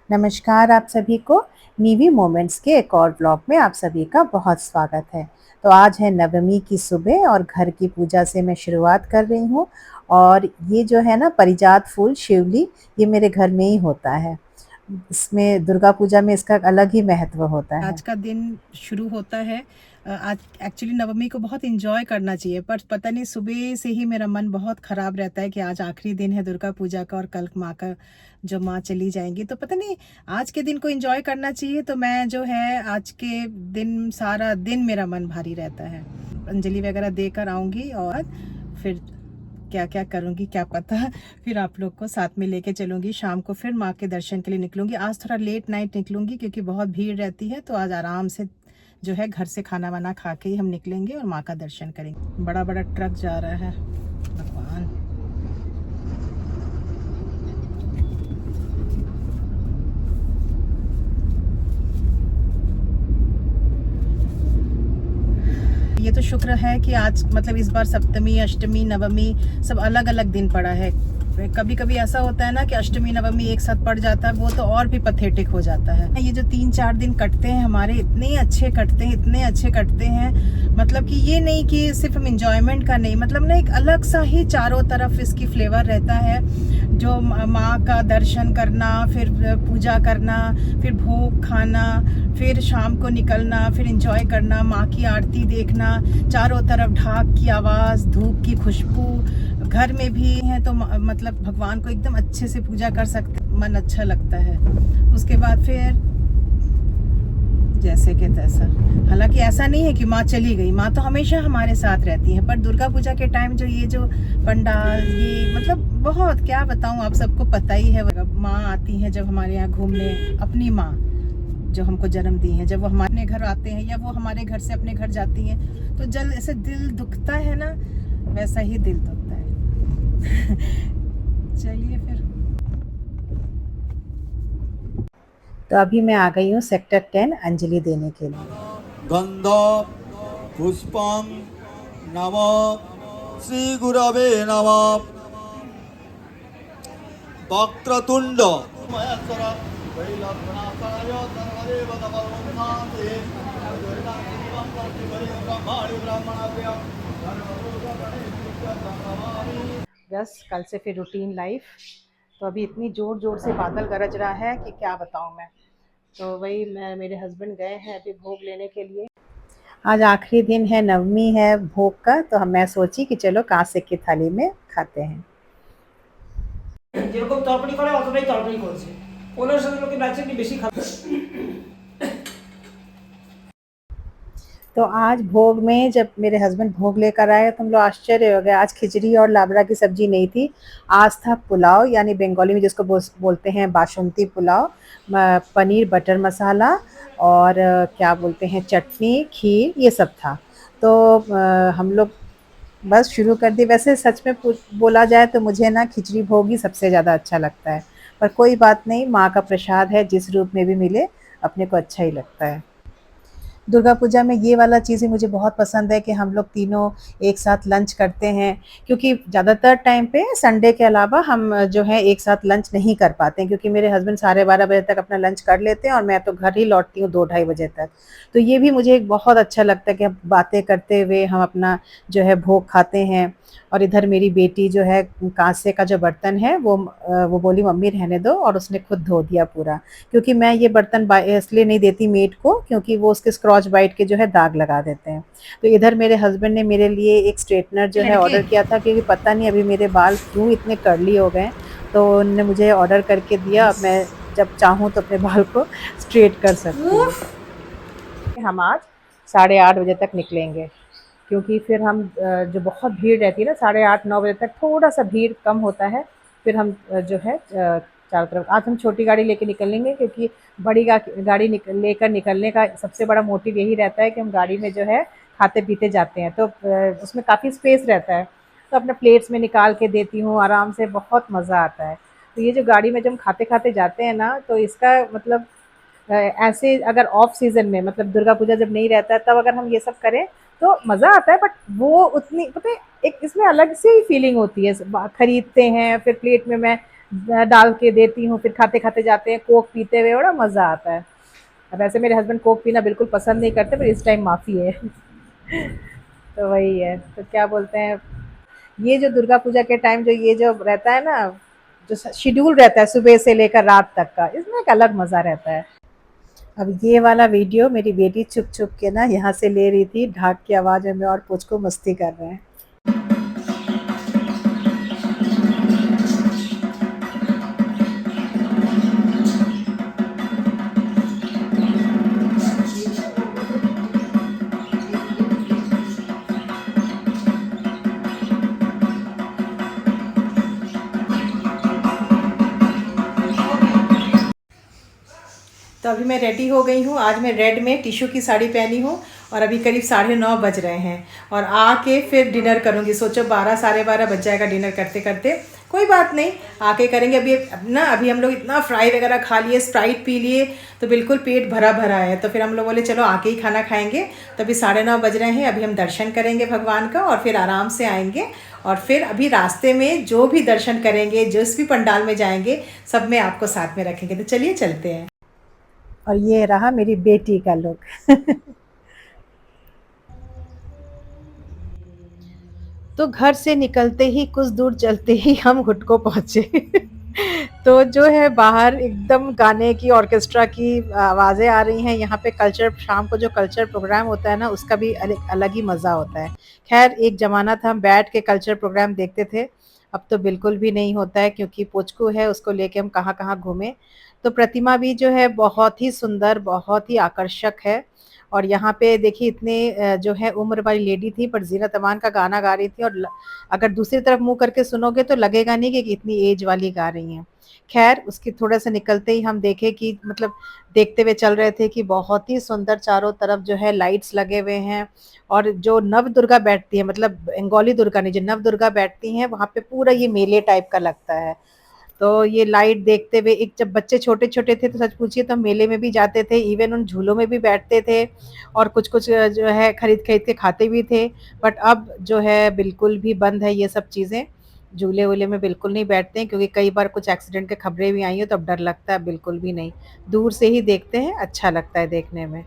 नमस्कार आप सभी को। नीवी मोमेंट्स के एक और ब्लॉग में आप सभी का बहुत स्वागत है। तो आज है नवमी की सुबह और घर की पूजा से मैं शुरुआत कर रही हूँ। और ये जो है ना पारिजात फूल शिवली, ये मेरे घर में ही होता है। इसमें दुर्गा पूजा में इसका अलग ही महत्व होता है। आज का दिन शुरू होता है। आज एक्चुअली नवमी को बहुत एंजॉय करना चाहिए, पर पता नहीं सुबह से ही मेरा मन बहुत ख़राब रहता है कि आज आखिरी दिन है दुर्गा पूजा का और कल माँ का जो माँ चली जाएंगी, तो पता नहीं आज के दिन को एंजॉय करना चाहिए। तो मैं जो है आज के दिन सारा दिन मेरा मन भारी रहता है। अंजलि वगैरह देकर आऊँगी और फिर क्या क्या करूँगी क्या पता। फिर आप लोग को साथ में लेके चलूँगी। शाम को फिर माँ के दर्शन के लिए निकलूँगी। आज थोड़ा लेट नाइट निकलूँगी क्योंकि बहुत भीड़ रहती है, तो आज आराम से जो है घर से खाना वाना खा के ही हम निकलेंगे और माँ का दर्शन करेंगे। बड़ा बड़ा ट्रक जा रहा है, भगवान। ये तो शुक्र है कि आज मतलब इस बार सप्तमी अष्टमी नवमी सब अलग अलग दिन पड़ा है। कभी कभी ऐसा होता है ना कि अष्टमी नवमी एक साथ पड़ जाता है, वो तो और भी पथेटिक हो जाता है। ये जो 3-4 दिन कटते हैं हमारे, इतने अच्छे कटते हैं, इतने अच्छे कटते हैं। मतलब कि ये नहीं कि सिर्फ हम इंजॉयमेंट का नहीं, मतलब ना एक अलग सा ही चारों तरफ इसकी फ्लेवर रहता है। जो माँ का दर्शन करना, फिर पूजा करना, फिर भोग खाना, फिर शाम को निकलना, फिर एंजॉय करना, माँ की आरती देखना, चारों तरफ ढाक की आवाज़, धूप की खुशबू, घर में भी है तो मतलब भगवान को एकदम अच्छे से पूजा कर सकते, मन अच्छा लगता है। उसके बाद फिर जैसे कि तैसा। हालांकि ऐसा नहीं है कि माँ चली गई, माँ तो हमेशा हमारे साथ रहती है, पर दुर्गा पूजा के टाइम जो ये जो पंडाल, ये मतलब बहुत क्या बताऊँ, आप सबको पता ही है। माँ आती है जब हमारे यहाँ घूमने, अपनी माँ जो हमको जन्म दी है, जब वो हमारे घर आते हैं या वो हमारे घर से अपने घर जाती हैं, तो जल ऐसे दिल दुखता है ना, वैसा ही दिल दुखता है। चलिए फिर। तो अभी मैं आ गई हूँ सेक्टर 10 अंजलि देने के लिए। गंध पुष्पं नम श्री गुरवे नम वक्रतुंड बस कल से फिर रूटीन लाइफ। तो अभी इतनी ज़ोर ज़ोर से बादल गरज रहा है कि क्या बताऊँ मैं। तो वही मेरे हस्बैंड गए हैं अभी भोग लेने के लिए। आज आखिरी दिन है, नवमी है भोग का, तो हम मैं सोची कि चलो कांसे की थाली में खाते हैं। যেরকম তরকারি করে অতটাই তরকারি করেছে, ওনার সাথে লোকে ন্যাচারালি বেশি খাবে। तो आज भोग में जब मेरे हस्बैंड भोग लेकर आए तो हम लोग आश्चर्य हो गए। आज खिचड़ी और लाबड़ा की सब्जी नहीं थी, आज था पुलाव, यानी बंगाली में जिसको बोलते हैं बासमती पुलाव, पनीर बटर मसाला और क्या बोलते हैं चटनी खीर, ये सब था। तो हम लोग बस शुरू कर दी। वैसे सच में बोला जाए तो मुझे ना खिचड़ी भोग ही सबसे ज़्यादा अच्छा लगता है, पर कोई बात नहीं, माँ का प्रसाद है, जिस रूप में भी मिले अपने को अच्छा ही लगता है। दुर्गा पूजा में ये वाला चीज़ें मुझे बहुत पसंद है कि हम लोग तीनों एक साथ लंच करते हैं, क्योंकि ज़्यादातर टाइम पे संडे के अलावा हम जो है एक साथ लंच नहीं कर पाते हैं, क्योंकि मेरे हस्बैंड 12:30 बजे तक अपना लंच कर लेते हैं और मैं तो घर ही लौटती हूँ 2-2:30 बजे तक। तो ये भी मुझे एक बहुत अच्छा लगता है कि हम बातें करते हुए हम अपना जो है भोग खाते हैं। और इधर मेरी बेटी जो है कांसे का जो बर्तन है वो बोली मम्मी रहने दो, और उसने खुद धो दिया पूरा, क्योंकि मैं ये बर्तन इसलिए नहीं देती मेड को, क्योंकि वो उसके स्क्रॉच बाइट के जो है दाग लगा देते हैं। तो इधर मेरे हस्बैंड ने मेरे लिए एक स्ट्रेटनर जो है लड़के ऑर्डर किया था, क्योंकि पता नहीं अभी मेरे बाल क्यों इतने कर्ली हो गए। तो उन्होंने मुझे ऑर्डर करके दिया, अब मैं जब चाहूँ तो अपने बाल को स्ट्रेट कर सकती हूँ। हम आज 8:30 बजे तक निकलेंगे, क्योंकि फिर हम जो बहुत भीड़ रहती है ना 8:30-9 बजे तक, थोड़ा सा भीड़ कम होता है। फिर हम जो है चारों तरफ आज हम छोटी गाड़ी लेके निकलेंगे, क्योंकि बड़ी गाड़ी लेकर निकलने का सबसे बड़ा मोटिव यही रहता है कि हम गाड़ी में जो है खाते पीते जाते हैं, तो उसमें काफ़ी स्पेस रहता है। तो अपने प्लेट्स में निकाल के देती हूँ आराम से, बहुत मज़ा आता है। तो ये जो गाड़ी में जब हम खाते खाते जाते हैं ना, तो इसका मतलब ऐसे अगर ऑफ सीजन में, मतलब दुर्गा पूजा जब नहीं रहता है तब अगर हम ये सब करें तो मज़ा आता है, बट वो उतनी पता है, एक इसमें अलग से ही फीलिंग होती है। खरीदते हैं फिर प्लेट में मैं डाल के देती हूँ, फिर खाते-खाते जाते हैं, कोक पीते हुए, बड़ा मज़ा आता है। अब वैसे मेरे हस्बैंड कोक पीना बिल्कुल पसंद नहीं करते, पर इस टाइम माफ़ी है। तो वही है, तो क्या बोलते हैं, ये जो दुर्गा पूजा के टाइम जो ये जो रहता है ना, जो शेड्यूल रहता है सुबह से लेकर रात तक का, इसमें एक अलग मज़ा रहता है। अब ये वाला वीडियो मेरी बेटी छुप-छुप के ना यहाँ से ले रही थी, ढाक की आवाज़ में मैं और पुचकू मस्ती कर रहे हैं। तो अभी मैं रेडी हो गई हूँ। आज मैं रेड में टिश्यू की साड़ी पहनी हूँ और अभी करीब 9:30 बज रहे हैं और आके फिर डिनर करूँगी। सोचो 12 साढ़े 12 बज जाएगा डिनर करते करते। कोई बात नहीं, आके करेंगे। अभी हम लोग इतना फ्राई वगैरह खा लिए, स्प्राइट पी लिए, तो बिल्कुल पेट भरा भरा है। तो फिर हम लोग बोले चलो आके ही खाना खाएंगे। तो अभी 9:30 बज रहे हैं। अभी हम दर्शन करेंगे भगवान का और फिर आराम से आएंगे। और फिर अभी रास्ते में जो भी दर्शन करेंगे, जिस भी पंडाल में जाएंगे, सब में आपको साथ में रखेंगे। तो चलिए चलते हैं। और ये रहा मेरी बेटी का लुक। तो घर से निकलते ही कुछ दूर चलते ही हम हुडको पहुँचे। तो जो है बाहर एकदम गाने की, ऑर्केस्ट्रा की आवाज़ें आ रही हैं। यहाँ पे कल्चर, शाम को जो कल्चर प्रोग्राम होता है ना, उसका भी अलग ही मज़ा होता है। ख़ैर एक ज़माना था हम बैठ के कल्चर प्रोग्राम देखते थे, अब तो बिल्कुल भी नहीं होता है क्योंकि पुचकू है, उसको लेके हम कहाँ-कहाँ घूमें। तो प्रतिमा भी जो है बहुत ही सुंदर, बहुत ही आकर्षक है। और यहाँ पे देखिए इतने जो है उम्र वाली लेडी थी, पर ज़ीनत अमान का गाना गा रही थी और अगर दूसरी तरफ मुँह करके सुनोगे तो लगेगा नहीं कि इतनी एज वाली गा रही हैं। ख़ैर उसके थोड़ा सा निकलते ही हम देखे कि मतलब देखते हुए चल रहे थे कि बहुत ही सुंदर चारों तरफ जो है लाइट्स लगे हुए हैं। और जो नव दुर्गा बैठती है, मतलब बंगाली दुर्गा नहीं, जो नव दुर्गा बैठती हैं, वहाँ पे पूरा ये मेले टाइप का लगता है। तो ये लाइट देखते हुए, एक जब बच्चे छोटे-छोटे थे तो सच पूछिए तो हम मेले में भी जाते थे, इवन उन झूलों में भी बैठते थे और कुछ-कुछ जो है खरीद-खरीद के खाते भी थे। बट अब जो है बिल्कुल भी बंद है ये सब चीज़ें। झूले-वूले में बिल्कुल नहीं बैठते हैं क्योंकि कई बार कुछ एक्सीडेंट की खबरें भी आई हैं, तो अब डर लगता है, बिल्कुल भी नहीं। दूर से ही देखते हैं, अच्छा लगता है देखने में।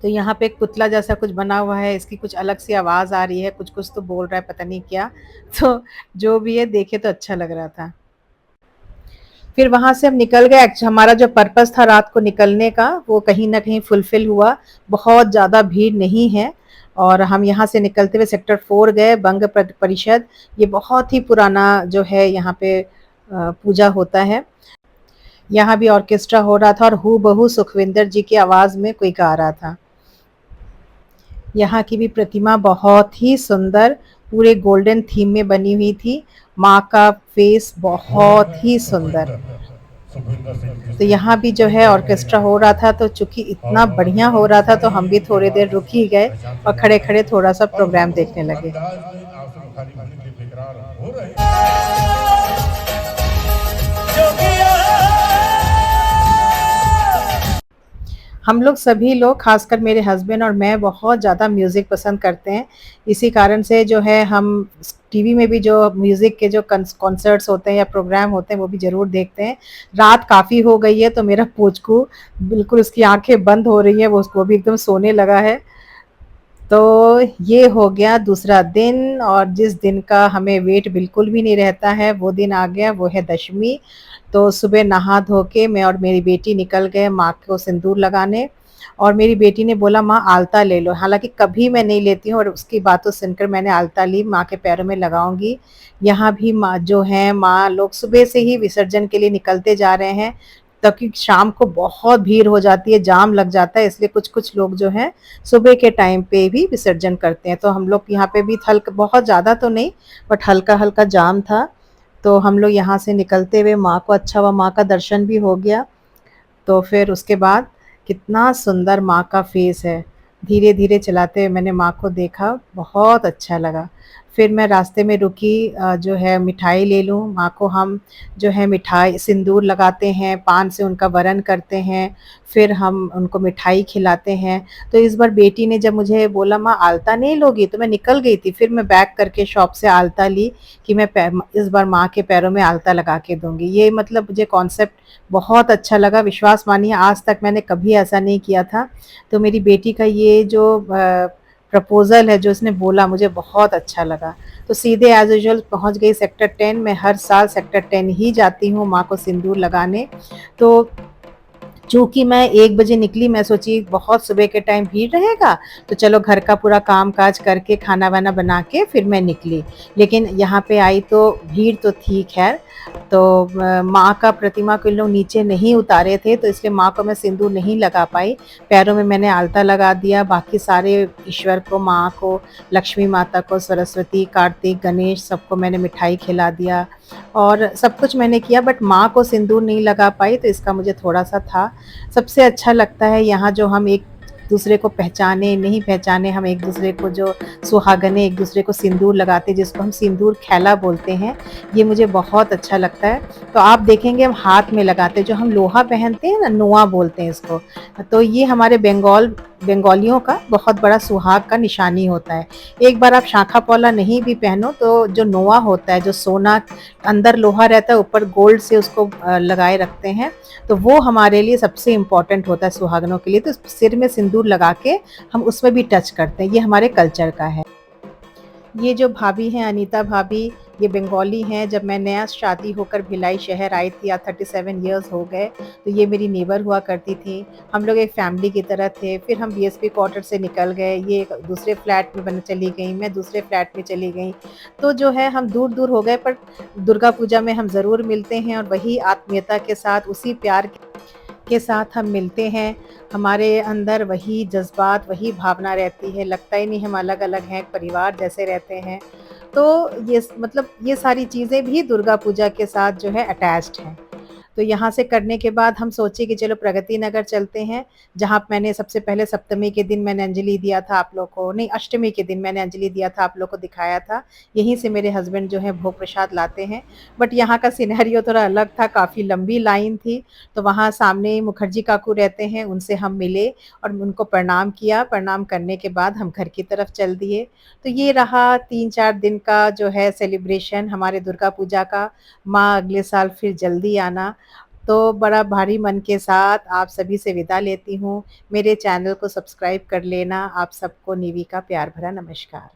तो यहाँ पे एक पुतला जैसा कुछ बना हुआ है, इसकी कुछ अलग सी आवाज़ आ रही है, कुछ-कुछ तो बोल रहा है, पता नहीं क्या। तो जो भी है देखे तो अच्छा लग रहा था। फिर वहाँ से हम निकल गए। हमारा जो पर्पस था रात को निकलने का, वो कहीं न कहीं फुलफ़िल हुआ। बहुत ज़्यादा भीड़ नहीं है और हम यहाँ से निकलते हुए सेक्टर 4 गए, बंग परिषद। ये बहुत ही पुराना जो है यहाँ पे पूजा होता है। यहाँ भी ऑर्केस्ट्रा हो रहा था और हूबहू सुखविंदर जी की आवाज़ में कोई गा रहा था। यहाँ की भी प्रतिमा बहुत ही सुंदर, पूरे गोल्डन थीम में बनी हुई थी। माँ का फेस बहुत ही सुंदर। तो यहाँ भी जो है ऑर्केस्ट्रा हो रहा था, तो चूँकि इतना बढ़िया हो रहा था तो हम भी थोड़ी देर रुक ही गए और खड़े-खड़े थोड़ा-सा प्रोग्राम देखने लगे। हम लोग सभी लोग, ख़ासकर मेरे हस्बैंड और मैं, बहुत ज़्यादा म्यूज़िक पसंद करते हैं। इसी कारण से जो है हम टीवी में भी जो म्यूज़िक के जो कॉन्सर्ट्स होते हैं या प्रोग्राम होते हैं वो भी ज़रूर देखते हैं। रात काफ़ी हो गई है तो मेरा पुचकू बिल्कुल, उसकी आँखें बंद हो रही हैं, वो भी एकदम सोने लगा है। तो ये हो गया दूसरा दिन और जिस दिन का हमें वेट बिल्कुल भी नहीं रहता है, वो दिन आ गया, वो है दशमी। तो सुबह नहा धो के मैं और मेरी बेटी निकल गए माँ को सिंदूर लगाने और मेरी बेटी ने बोला माँ आलता ले लो। हालाँकि कभी मैं नहीं लेती हूँ और उसकी बातों सुनकर मैंने आलता ली, माँ के पैरों में लगाऊँगी। यहाँ भी माँ जो हैं, माँ लोग सुबह से ही विसर्जन के लिए निकलते जा रहे हैं, ताकि शाम को बहुत भीड़ हो जाती है, जाम लग जाता है, इसलिए कुछ-कुछ लोग जो हैं सुबह के टाइम पे भी विसर्जन करते हैं। तो हम लोग यहाँ पे भी बहुत ज़्यादा तो नहीं, बट हल्का-हल्का जाम था। तो हम लोग यहाँ से निकलते हुए माँ को, अच्छा हुआ माँ का दर्शन भी हो गया। तो फिर उसके बाद कितना सुंदर माँ का फेस है। धीरे-धीरे चलाते हुए मैंने माँ को देखा, बहुत अच्छा लगा। फिर मैं रास्ते में रुकी जो है मिठाई ले लूँ, माँ को हम जो है मिठाई सिंदूर लगाते हैं, पान से उनका वरण करते हैं, फिर हम उनको मिठाई खिलाते हैं। तो इस बार बेटी ने जब मुझे बोला माँ आलता नहीं लोगी? तो मैं निकल गई थी, फिर मैं बैक करके शॉप से आलता ली कि मैं इस बार माँ के पैरों में आलता लगा के दूँगी। ये मतलब मुझे कॉन्सेप्ट बहुत अच्छा लगा, विश्वास मानिए आज तक मैंने कभी ऐसा नहीं किया था। तो मेरी बेटी का ये जो प्रपोज़ल है जो उसने बोला मुझे बहुत अच्छा लगा। तो सीधे एज़ यूजुअल पहुँच गई सेक्टर 10। मैं हर साल सेक्टर 10 ही जाती हूँ माँ को सिंदूर लगाने। तो चूँकि मैं 1 बजे निकली, मैं सोची बहुत सुबह के टाइम भीड़ रहेगा, तो चलो घर का पूरा काम-काज करके खाना-वाना बना के फिर मैं निकली। लेकिन यहाँ पे आई तो भीड़ तो थी ख़ैर, तो माँ का प्रतिमा को इन लोग नीचे नहीं उतारे थे, तो इसलिए माँ को मैं सिंदूर नहीं लगा पाई। पैरों में मैंने आलता लगा दिया, बाकी सारे ईश्वर को, माँ को, लक्ष्मी माता को, सरस्वती, कार्तिक, गणेश सबको मैंने मिठाई खिला दिया और सब कुछ मैंने किया, बट माँ को सिंदूर नहीं लगा पाई, तो इसका मुझे थोड़ा-सा था। सबसे अच्छा लगता है यहाँ जो हम एक दूसरे को पहचाने, नहीं पहचाने, हम एक दूसरे को जो सुहागनें एक दूसरे को सिंदूर लगाते, जिसको हम सिंदूर खैला बोलते हैं, ये मुझे बहुत अच्छा लगता है। तो आप देखेंगे हम हाथ में लगाते हैं, जो हम लोहा पहनते हैं ना, नोआ बोलते हैं इसको। तो ये हमारे बंगालियों का बहुत बड़ा सुहाग का निशानी होता है। एक बार आप शाखा पौला नहीं भी पहनो तो जो नोआ होता है, जो सोना अंदर लोहा रहता है, ऊपर गोल्ड से उसको लगाए रखते हैं, तो वो हमारे लिए सबसे इम्पोर्टेंट होता है सुहागनों के लिए। तो सिर में सिंदूर लगा के हम उसमें भी टच करते हैं, ये हमारे कल्चर का है। ये जो भाभी हैं अनीता भाभी, ये बंगाली हैं। जब मैं नया शादी होकर भिलाई शहर आई थी, आज 37 इयर्स हो गए, तो ये मेरी नेबर हुआ करती थी। हम लोग एक फैमिली की तरह थे। फिर हम बीएसपी क्वार्टर से निकल गए, ये एक दूसरे फ्लैट में बन चली गई, मैं दूसरे फ्लैट में चली गई। तो जो है हम दूर-दूर हो गए, पर दुर्गा पूजा में हम ज़रूर मिलते हैं और वही आत्मीयता के साथ, उसी प्यार के साथ हम मिलते हैं। हमारे अंदर वही जज़्बात, वही भावना रहती है, लगता ही नहीं हम अलग-अलग हैं, परिवार जैसे रहते हैं। तो ये मतलब ये सारी चीज़ें भी दुर्गा पूजा के साथ जो है अटैच्ड हैं। तो यहाँ से करने के बाद हम सोचे कि चलो प्रगति नगर चलते हैं, जहाँ मैंने सबसे पहले सप्तमी के दिन मैंने अंजलि दिया था आप लोग को, नहीं अष्टमी के दिन मैंने अंजलि दिया था, आप लोग को दिखाया था। यहीं से मेरे हस्बैंड जो है भोग प्रसाद लाते हैं। बट यहाँ का सिनेरियो थोड़ा अलग था, काफ़ी लंबी लाइन थी, तो वहाँ सामने ही मुखर्जी काकू रहते हैं, उनसे हम मिले और उनको प्रणाम किया। प्रणाम करने के बाद हम घर की तरफ चल दिए। तो ये रहा 3-4 दिन का जो है सेलिब्रेशन हमारे दुर्गा पूजा का। माँ अगले साल फिर जल्दी आना। तो बड़ा भारी मन के साथ आप सभी से विदा लेती हूँ। मेरे चैनल को सब्सक्राइब कर लेना। आप सबको निवी का प्यार भरा नमस्कार।